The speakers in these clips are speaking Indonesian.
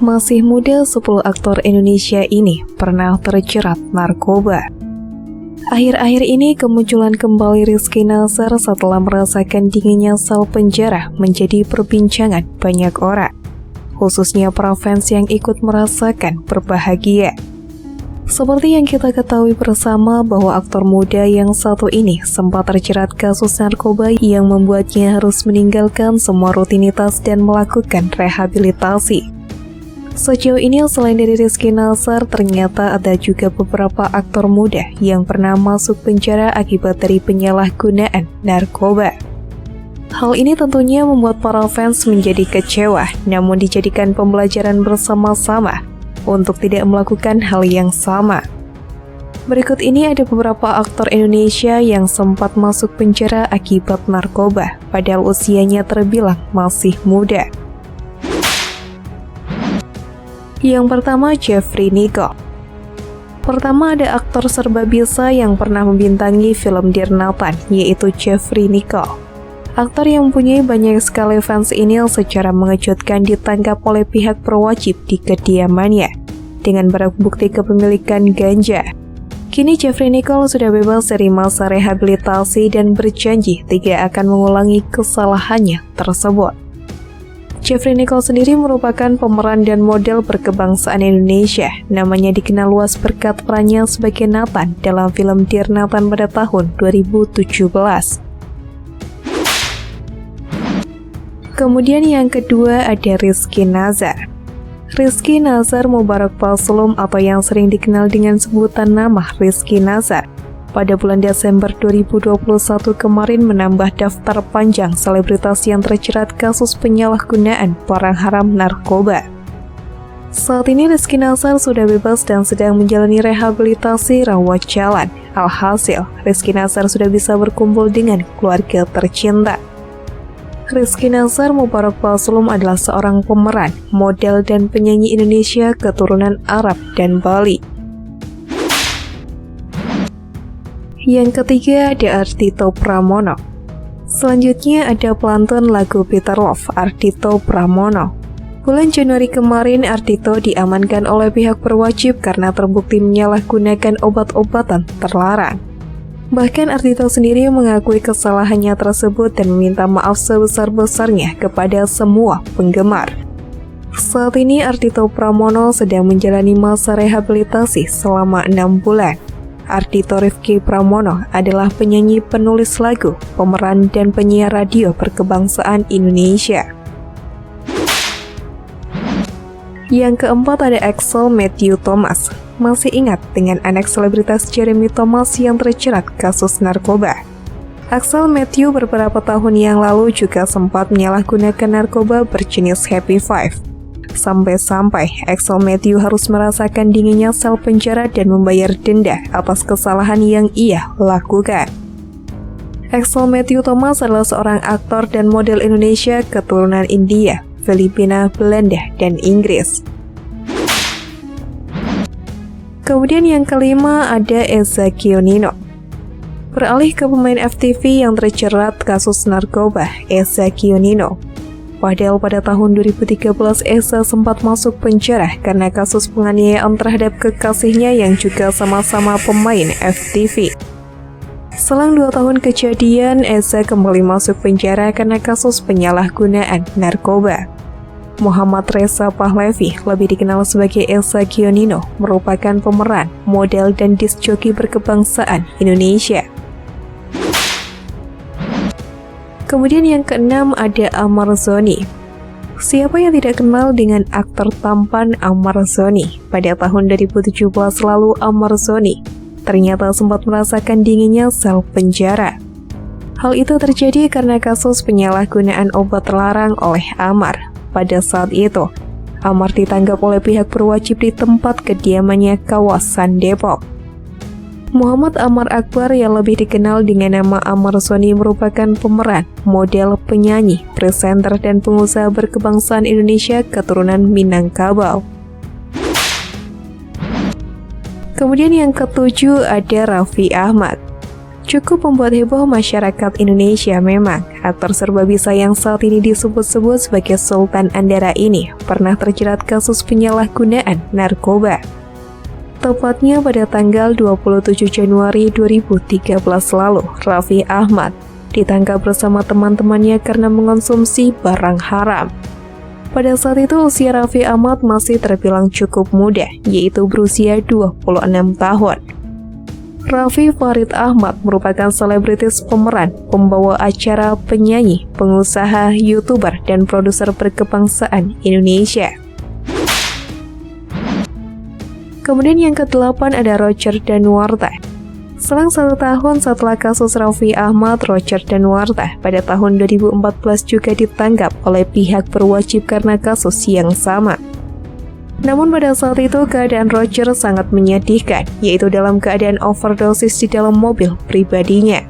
Masih muda, 10 aktor Indonesia ini pernah terjerat narkoba. Akhir-akhir ini kemunculan kembali Rizky Nasar setelah merasakan dinginnya sel penjara menjadi perbincangan banyak orang, khususnya para fans yang ikut merasakan berbahagia. Seperti yang kita ketahui bersama bahwa aktor muda yang satu ini sempat terjerat kasus narkoba yang membuatnya harus meninggalkan semua rutinitas dan melakukan rehabilitasi. Sejauh ini selain dari Rizky Nasar, ternyata ada juga beberapa aktor muda yang pernah masuk penjara akibat dari penyalahgunaan narkoba. Hal ini tentunya membuat para fans menjadi kecewa, namun dijadikan pembelajaran bersama-sama untuk tidak melakukan hal yang sama. Berikut ini ada beberapa aktor Indonesia yang sempat masuk penjara akibat narkoba, padahal usianya terbilang masih muda. Yang pertama, Jeffrey Nicole. Pertama ada aktor serba bisa yang pernah membintangi film Dear Nathan, yaitu Jeffrey Nicole. Aktor yang mempunyai banyak sekali fans ini secara mengejutkan ditangkap oleh pihak berwajib di kediamannya dengan barang bukti kepemilikan ganja. Kini Jeffrey Nicole sudah bebas dari masa rehabilitasi dan berjanji tidak akan mengulangi kesalahannya tersebut. Jeffrey Nicole sendiri merupakan pemeran dan model berkebangsaan Indonesia. Namanya dikenal luas berkat perannya sebagai Nathan dalam film Dear Nathan pada tahun 2017. Kemudian yang kedua ada Rizky Nasar. Rizky Nasar Mubarak Paslum atau yang sering dikenal dengan sebutan nama Rizky Nasar, pada bulan Desember 2021 kemarin menambah daftar panjang selebritas yang terjerat kasus penyalahgunaan barang haram narkoba. Saat ini Rizky Nasar sudah bebas dan sedang menjalani rehabilitasi rawat jalan. Alhasil, Rizky Nasar sudah bisa berkumpul dengan keluarga tercinta. Rizky Nasar Mubarak Paslum adalah seorang pemeran, model, dan penyanyi Indonesia keturunan Arab dan Bali. Yang ketiga ada Ardhito Pramono. Selanjutnya ada pelantun lagu Peter Love, Ardhito Pramono. Bulan Januari kemarin, Ardhito diamankan oleh pihak berwajib karena terbukti menyalahgunakan obat-obatan terlarang. Bahkan Ardhito sendiri mengakui kesalahannya tersebut dan meminta maaf sebesar-besarnya kepada semua penggemar. Saat ini Ardhito Pramono sedang menjalani masa rehabilitasi selama 6 bulan. Ardhito Rifki Pramono adalah penyanyi, penulis lagu, pemeran, dan penyiar radio berkebangsaan Indonesia. Yang keempat ada Axel Matthew Thomas. Masih ingat dengan anak selebritas Jeremy Thomas yang terjerat kasus narkoba? Axel Matthew beberapa tahun yang lalu juga sempat menyalahgunakan narkoba berjenis Happy Five. Sampai-sampai Axel Matthew harus merasakan dinginnya sel penjara dan membayar denda atas kesalahan yang ia lakukan. Axel Matthew Thomas adalah seorang aktor dan model Indonesia keturunan India, Filipina, Belanda, dan Inggris. Kemudian yang kelima ada Eza Gionino. Beralih ke pemain FTV yang terjerat kasus narkoba, Eza Gionino. Padahal pada tahun 2013 Eza sempat masuk penjara karena kasus penganiayaan terhadap kekasihnya yang juga sama-sama pemain FTV. Selang 2 tahun kejadian, Eza kembali masuk penjara karena kasus penyalahgunaan narkoba. Muhammad Reza Pahlavi, lebih dikenal sebagai Eza Gionino, merupakan pemeran, model, dan disc joki berkebangsaan Indonesia. Kemudian yang keenam ada Amar Zoni. Siapa yang tidak kenal dengan aktor tampan Amar Zoni? Pada tahun 2017 lalu, Amar Zoni ternyata sempat merasakan dinginnya sel penjara. Hal itu terjadi karena kasus penyalahgunaan obat terlarang oleh Amar. Pada saat itu, Amar ditangkap oleh pihak berwajib di tempat kediamannya kawasan Depok. Muhammad Amar Akbar yang lebih dikenal dengan nama Amar Zoni merupakan pemeran, model, penyanyi, presenter, dan pengusaha berkebangsaan Indonesia keturunan Minangkabau. Kemudian yang ketujuh ada Raffi Ahmad. Cukup membuat heboh masyarakat Indonesia memang. Aktor serba bisa yang saat ini disebut-sebut sebagai Sultan Andara ini pernah terjerat kasus penyalahgunaan narkoba. Tepatnya pada tanggal 27 Januari 2013 lalu, Raffi Ahmad ditangkap bersama teman-temannya karena mengonsumsi barang haram. Pada saat itu usia Raffi Ahmad masih terbilang cukup muda, yaitu berusia 26 tahun. Raffi Farid Ahmad merupakan selebritis pemeran, pembawa acara, penyanyi, pengusaha, YouTuber, dan produser berkebangsaan Indonesia. Kemudian yang ke-8 ada Roger Danuarta. Selang 1 tahun setelah kasus Raffi Ahmad, Roger Danuarta pada tahun 2014 juga ditangkap oleh pihak berwajib karena kasus yang sama. Namun pada saat itu keadaan Roger sangat menyedihkan, yaitu dalam keadaan overdosis di dalam mobil pribadinya.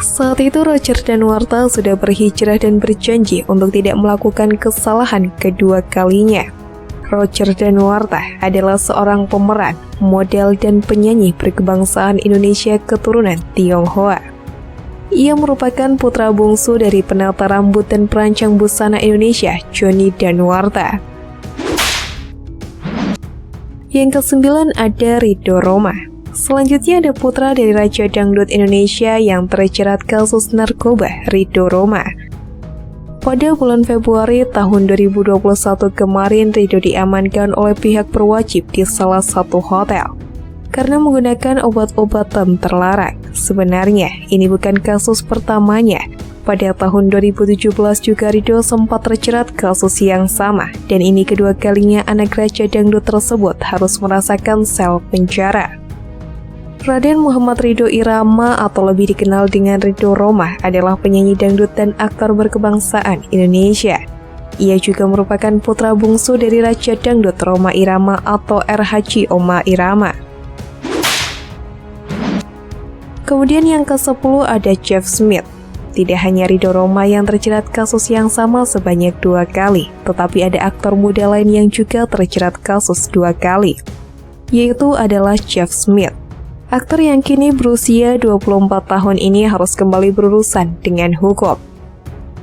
Saat itu Roger Danuarta sudah berhijrah dan berjanji untuk tidak melakukan kesalahan kedua kalinya. Roger Danuarta adalah seorang pemeran, model, dan penyanyi berkebangsaan Indonesia keturunan Tionghoa. Ia merupakan putra bungsu dari penata rambut dan perancang busana Indonesia, Johnny Danuarta. Yang ke-9 ada Ridho Rhoma. Selanjutnya ada putra dari Raja Dangdut Indonesia yang terjerat kasus narkoba, Ridho Rhoma. Pada bulan Februari tahun 2021 kemarin, Ridho diamankan oleh pihak berwajib di salah satu hotel karena menggunakan obat-obatan terlarang. Sebenarnya, ini bukan kasus pertamanya. Pada tahun 2017 juga Ridho sempat terjerat kasus yang sama, dan ini kedua kalinya anak Raja Dangdut tersebut harus merasakan sel penjara. Raden Muhammad Ridho Irama atau lebih dikenal dengan Ridho Rhoma adalah penyanyi dangdut dan aktor berkebangsaan Indonesia. Ia juga merupakan putra bungsu dari Raja Dangdut Rhoma Irama atau R.H. Oma Irama. Kemudian yang ke-10 ada Jeff Smith. Tidak hanya Ridho Rhoma yang terjerat kasus yang sama sebanyak 2 kali, tetapi ada aktor muda lain yang juga terjerat kasus 2 kali, yaitu adalah Jeff Smith. Aktor yang kini berusia 24 tahun ini harus kembali berurusan dengan hukum.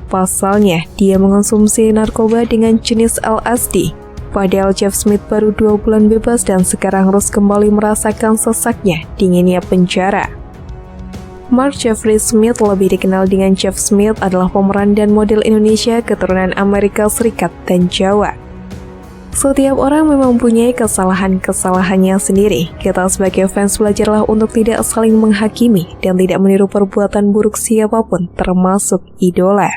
Pasalnya, dia mengonsumsi narkoba dengan jenis LSD. Padahal Jeff Smith baru 2 bulan bebas dan sekarang harus kembali merasakan sesaknya dinginnya penjara. Mark Jeffrey Smith, lebih dikenal dengan Jeff Smith, adalah pemeran dan model Indonesia keturunan Amerika Serikat dan Jawa. Setiap orang memang mempunyai kesalahan-kesalahannya sendiri. Kita sebagai fans belajarlah untuk tidak saling menghakimi dan tidak meniru perbuatan buruk siapapun, termasuk idola.